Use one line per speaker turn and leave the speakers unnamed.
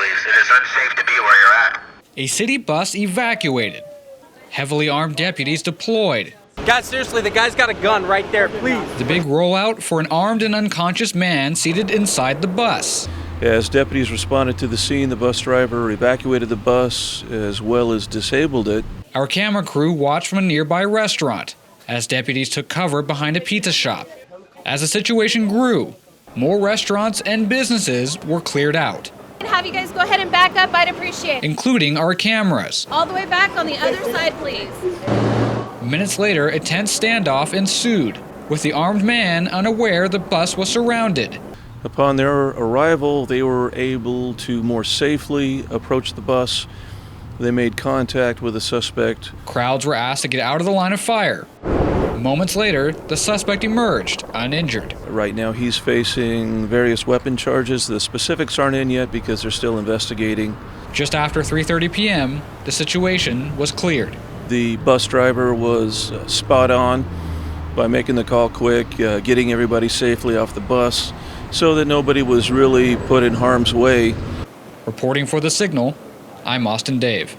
police. It is unsafe to be where you're at.
A city bus evacuated. Heavily armed deputies deployed.
Guys, seriously, the guy's got a gun right there, please.
The big rollout for an armed and unconscious man seated inside the bus.
As deputies responded to the scene, the bus driver evacuated the bus as well as disabled it.
Our camera crew watched from a nearby restaurant as deputies took cover behind a pizza shop. As the situation grew, more restaurants and businesses were cleared out,
Have you guys go ahead and back up, I'd appreciate it.
including our cameras.
All the way back on the other side, please.
Minutes later, a tense standoff ensued, with the armed man unaware the bus was surrounded.
Upon their arrival, they were able to more safely approach the bus. They made contact with the suspect.
Crowds were asked to get out of the line of fire. Moments later, the suspect emerged, uninjured.
Right now, he's facing various weapon charges. The specifics aren't in yet because they're still investigating.
Just after 3:30 p.m., the situation was cleared.
The bus driver was spot on by making the call quick, getting everybody safely off the bus so that nobody was really put in harm's way.
Reporting for The Signal, I'm Austin Dave.